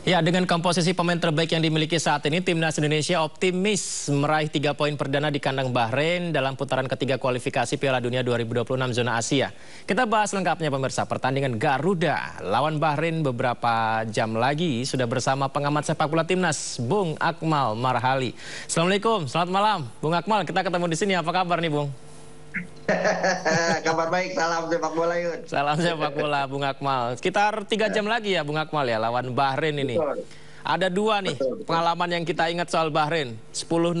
Ya, dengan komposisi pemain terbaik yang dimiliki saat ini, Timnas Indonesia optimis meraih 3 poin perdana di kandang Bahrain dalam putaran ketiga kualifikasi Piala Dunia 2026 zona Asia. Kita bahas lengkapnya pemirsa, pertandingan Garuda lawan Bahrain beberapa jam lagi sudah bersama pengamat sepak bola Timnas, Bung Akmal Marhali. Assalamualaikum, selamat malam. Bung Akmal, kita ketemu di sini, apa kabar nih Bung? Kabar baik, salam sepak bola Yun. Salam sepak bola Bung Akmal. Sekitar 3 jam lagi ya Bung Akmal ya lawan Bahrain ini. Betul. Ada dua nih Betul. pengalaman yang kita ingat soal Bahrain. 10-0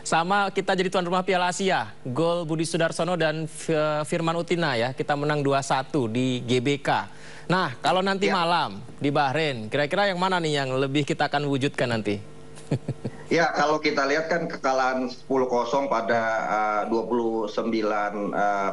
sama kita jadi tuan rumah Piala Asia. Gol Budi Sudarsono dan Firman Utina ya. Kita menang 2-1 di GBK. Nah, kalau nanti malam di Bahrain, kira-kira yang mana nih yang lebih kita akan wujudkan nanti? Ya, kalau kita lihat kan kekalahan 10-0 pada 29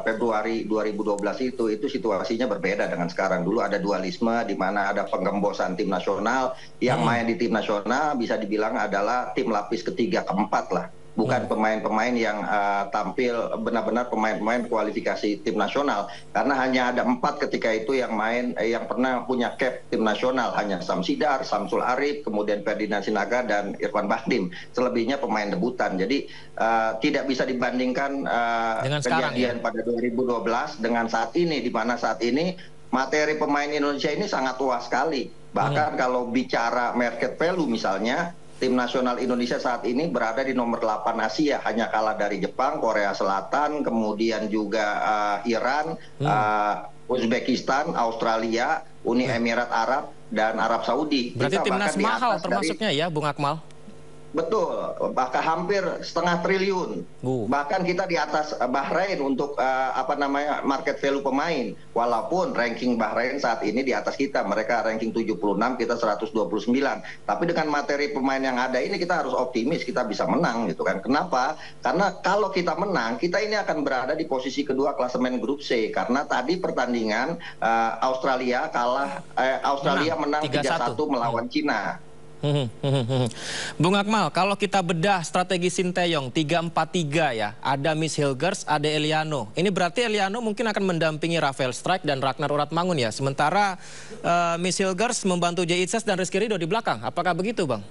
Februari 2012 itu situasinya berbeda dengan sekarang. Dulu ada dualisme di mana ada penggembosan tim nasional yang main di tim nasional bisa dibilang adalah tim lapis ketiga keempat lah. Bukan pemain-pemain yang tampil benar-benar pemain-pemain kualifikasi tim nasional. Karena hanya ada 4 ketika itu yang main, yang pernah punya cap tim nasional. Hanya Samsidar, Samsul Arif, kemudian Ferdinand Sinaga, dan Irfan Bahdim. Selebihnya pemain debutan. Jadi tidak bisa dibandingkan dengan kejadian pada 2012 dengan saat ini. Di mana saat ini materi pemain Indonesia ini sangat luas sekali. Bahkan kalau bicara market value misalnya, tim nasional Indonesia saat ini berada di nomor 8 Asia, hanya kalah dari Jepang, Korea Selatan, kemudian juga Iran, Uzbekistan, Australia, Uni Emirat Arab, dan Arab Saudi. Berarti timnas mahal termasuknya ya Bung Akmal? Betul, bahkan hampir setengah triliun. Bahkan kita di atas Bahrain untuk market value pemain. Walaupun ranking Bahrain saat ini di atas kita, mereka ranking 76, kita 129. Tapi dengan materi pemain yang ada ini kita harus optimis kita bisa menang gitu kan. Kenapa? Karena kalau kita menang, kita ini akan berada di posisi kedua klasemen grup C. Karena tadi pertandingan Australia menang 3-1 melawan Cina. Bung Akmal, kalau kita bedah strategi Sinteyong 3-4-3 ya, ada Miss Hilgers, ada Eliano. Ini berarti Eliano mungkin akan mendampingi Rafael Strijk dan Ragnar Uratmangun ya. Sementara Miss Hilgers membantu Jay Itzes dan Rizky Ridho di belakang. Apakah begitu, Bang?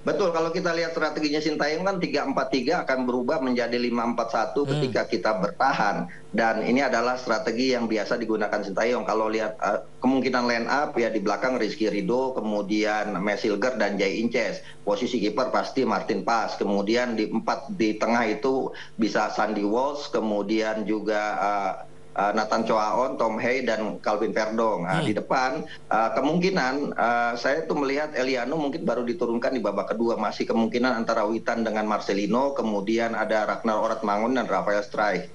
Betul, kalau kita lihat strateginya Sintayong kan 3-4-3 akan berubah menjadi 5-4-1 ketika kita bertahan. Dan ini adalah strategi yang biasa digunakan Sintayong. Kalau lihat kemungkinan line up ya di belakang Rizky Ridho, kemudian Miss Hilgers dan Jay Itzes. Posisi kiper pasti Martin Pas. Kemudian di tengah itu bisa Sandy Walsh, kemudian juga Nathan Choaon, Tom Hey, dan Calvin Verdong. Di depan kemungkinan saya tuh melihat Eliano mungkin baru diturunkan di babak kedua, masih kemungkinan antara Witan dengan Marcelino, kemudian ada Ragnar Uratmangun dan Rafael Strijk.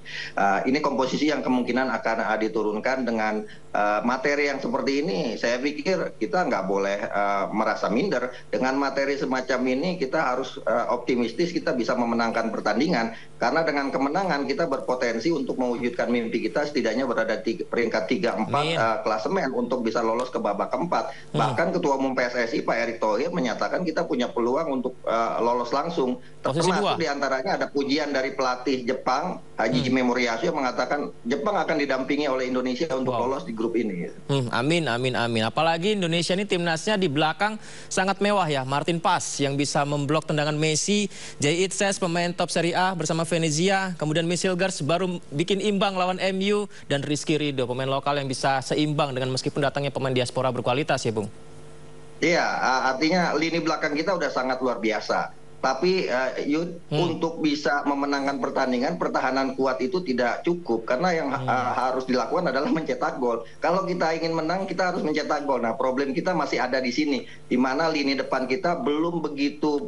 Ini komposisi yang kemungkinan akan diturunkan dengan materi yang seperti ini. Saya pikir kita nggak boleh merasa minder. Dengan materi semacam ini kita harus optimistis kita bisa memenangkan pertandingan, karena dengan kemenangan kita berpotensi untuk mewujudkan mimpi kita setidaknya berada di peringkat 3-4 klasemen untuk bisa lolos ke babak keempat. Bahkan Ketua Umum PSSI Pak Erick Thohir menyatakan kita punya peluang untuk lolos langsung. Termasuk diantaranya ada pujian dari pelatih Jepang, Haji Memoriyasu, yang mengatakan Jepang akan didampingi oleh Indonesia untuk lolos di grup ini. Amin, amin, amin. Apalagi Indonesia ini timnasnya di belakang sangat mewah ya. Martin Pas yang bisa memblok tendangan Messi, Jay Itzes pemain top Serie A bersama Venezia, kemudian Miss Hilgers baru bikin imbang lawan MU, dan Rizky Ridho pemain lokal yang bisa seimbang dengan meskipun datangnya pemain diaspora berkualitas ya Bung. Iya, artinya lini belakang kita udah sangat luar biasa. Tapi untuk bisa memenangkan pertandingan, pertahanan kuat itu tidak cukup. Karena yang harus dilakukan adalah mencetak gol. Kalau kita ingin menang, kita harus mencetak gol. Nah, problem kita masih ada di sini. Di mana lini depan kita belum begitu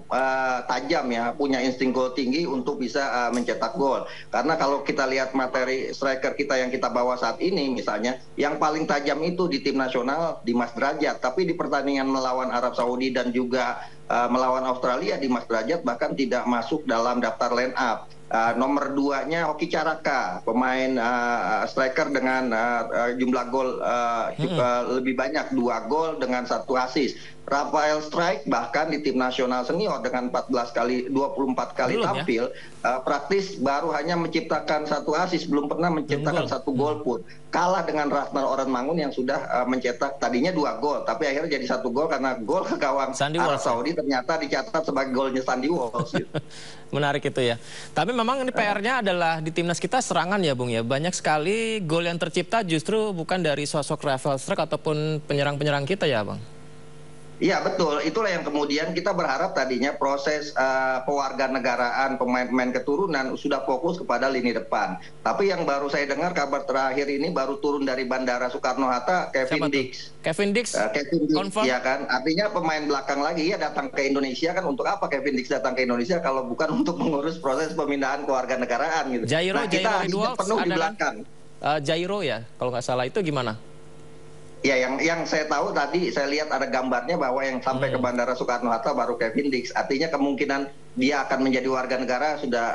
tajam ya, punya insting gol tinggi untuk bisa mencetak gol. Karena kalau kita lihat materi striker kita yang kita bawa saat ini, misalnya, yang paling tajam itu di tim nasional, Dimas Derajat. Tapi di pertandingan melawan Arab Saudi dan juga melawan Australia, Dimas Derajat bahkan tidak masuk dalam daftar line up. Nomor 2-nya Hoki Caraka, pemain striker dengan jumlah gol lebih banyak, 2 gol dengan 1 assist. Rafael Strijk bahkan di tim nasional senior dengan 24 kali tampil, praktis baru hanya menciptakan 1 assist, belum pernah menciptakan 1 gol pun. kalah dengan Rasnar Oranmangun yang sudah mencetak tadinya 2 gol, tapi akhirnya jadi 1 gol karena gol ke gawang Arab Saudi ternyata dicatat sebagai golnya Sandy Walsh. Gitu. Menarik itu ya. Tapi memang ini PR-nya adalah di timnas kita serangan ya Bung ya. Banyak sekali gol yang tercipta justru bukan dari sosok Rafael Struijk ataupun penyerang-penyerang kita ya Bang. Iya betul, itulah yang kemudian kita berharap tadinya proses pewarganegaraan pemain-pemain keturunan sudah fokus kepada lini depan. Tapi yang baru saya dengar kabar terakhir ini baru turun dari Bandara Soekarno-Hatta Kevin Dix. Kevin Dix, ya kan? Artinya pemain belakang lagi ya datang ke Indonesia kan untuk apa Kevin Dix datang ke Indonesia kalau bukan untuk mengurus proses pemindahan kewarganegaraan gitu. Jairo, nah kita Jairo penuh di belakang. Kan? Jairo ya, kalau nggak salah itu gimana? Ya, yang saya tahu tadi saya lihat ada gambarnya bahwa yang sampai ke Bandara Soekarno-Hatta baru Kevin Dix. Artinya kemungkinan dia akan menjadi warga negara sudah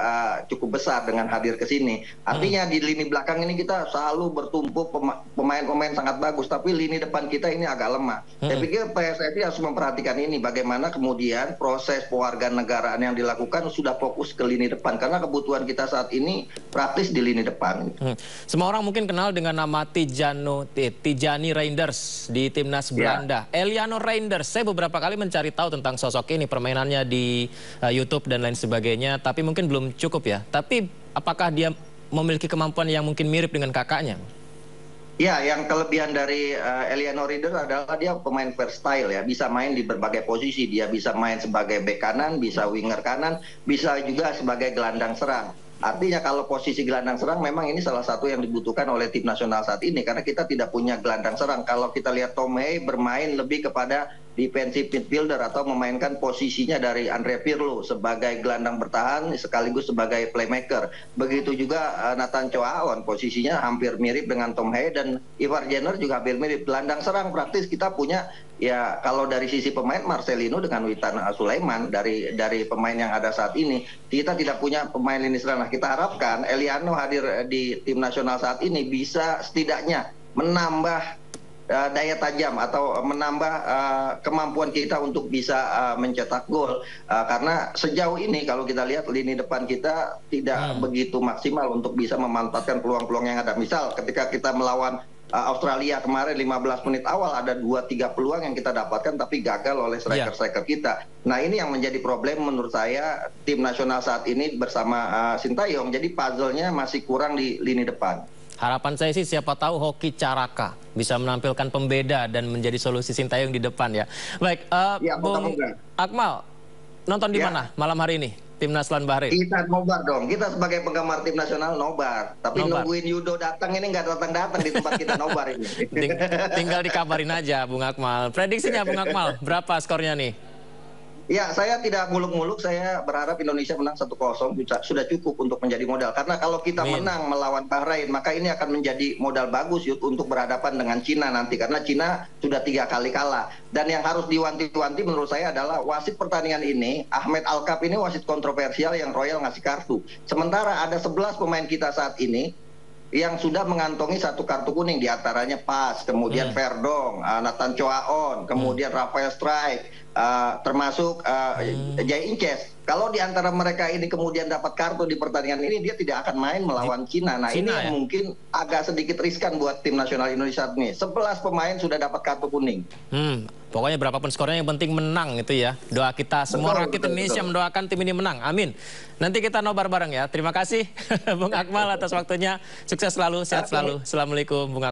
cukup besar dengan hadir ke sini. Artinya di lini belakang ini kita selalu bertumpu pemain-pemain sangat bagus, tapi lini depan kita ini agak lemah. Saya pikir PSSI harus memperhatikan ini bagaimana kemudian proses pewarganegaraan yang dilakukan sudah fokus ke lini depan karena kebutuhan kita saat ini praktis di lini depan. Semua orang mungkin kenal dengan nama Tijani Reinders di timnas Belanda. Eliano Reinders, saya beberapa kali mencari tahu tentang sosok ini, permainannya di YouTube dan lain sebagainya, tapi mungkin belum cukup ya. Tapi apakah dia memiliki kemampuan yang mungkin mirip dengan kakaknya? Ya, yang kelebihan dari Eliano Reinders adalah dia pemain versatile ya, bisa main di berbagai posisi. Dia bisa main sebagai bek kanan, bisa winger kanan, bisa juga sebagai gelandang serang. Artinya kalau posisi gelandang serang memang ini salah satu yang dibutuhkan oleh tim nasional saat ini karena kita tidak punya gelandang serang. Kalau kita lihat Tom Hey bermain lebih kepada defensive midfielder atau memainkan posisinya dari Andre Pirlo sebagai gelandang bertahan sekaligus sebagai playmaker. Begitu juga Nathan Choaon posisinya hampir mirip dengan Tom Hey dan Ivar Jenner juga hampir mirip. Gelandang serang praktis kita punya ya kalau dari sisi pemain Marcelino dengan Witan Sulaiman dari pemain yang ada saat ini kita tidak punya pemain lini serang. Nah, kita harapkan Eliano hadir di tim nasional saat ini bisa setidaknya menambah daya tajam atau menambah kemampuan kita untuk bisa mencetak gol karena sejauh ini kalau kita lihat lini depan kita tidak begitu maksimal untuk bisa memanfaatkan peluang-peluang yang ada. Misal ketika kita melawan Australia kemarin 15 menit awal ada 2-3 peluang yang kita dapatkan tapi gagal oleh striker-striker kita. Nah ini yang menjadi problem menurut saya tim nasional saat ini bersama Sintayong. Jadi puzzle-nya masih kurang di lini depan. Harapan saya sih siapa tahu Hoki Caraka bisa menampilkan pembeda dan menjadi solusi Sintayong di depan ya. Baik, Bung Akmal, nonton di mana malam hari ini? Timnas lawan Bahrain. Kita nobar dong. Kita sebagai penggemar tim nasional nobar. Tapi nungguin Yudo datang ini nggak datang-datang di tempat kita nobar ini. Tinggal dikabarin aja Bung Akmal. Prediksinya Bung Akmal, berapa skornya nih? Ya, saya tidak muluk-muluk. Saya berharap Indonesia menang 1-0 sudah cukup untuk menjadi modal. Karena kalau kita menang melawan Bahrain, maka ini akan menjadi modal bagus Yud, untuk berhadapan dengan Cina nanti. Karena Cina sudah 3 kali kalah. Dan yang harus diwanti-wanti menurut saya adalah wasit pertandingan ini, Ahmed Alkaf ini wasit kontroversial yang Royal ngasih kartu. Sementara ada 11 pemain kita saat ini yang sudah mengantongi 1 kartu kuning, diantaranya Pas, kemudian Verdong, Nathan Choaon, kemudian Rafael Struijk, termasuk Jay Inces. Kalau di antara mereka ini kemudian dapat kartu di pertandingan ini, dia tidak akan main melawan Cina. Nah ini yang mungkin agak sedikit riskan buat tim nasional Indonesia ini. 11 pemain sudah dapat kartu kuning. Pokoknya berapapun skornya yang penting menang itu ya. Doa kita semua rakyat Indonesia mendoakan tim ini menang. Amin. Nanti kita nobar bareng ya. Terima kasih Bung Akmal atas waktunya. Sukses selalu, sehat selalu. Assalamualaikum Bung Akmal.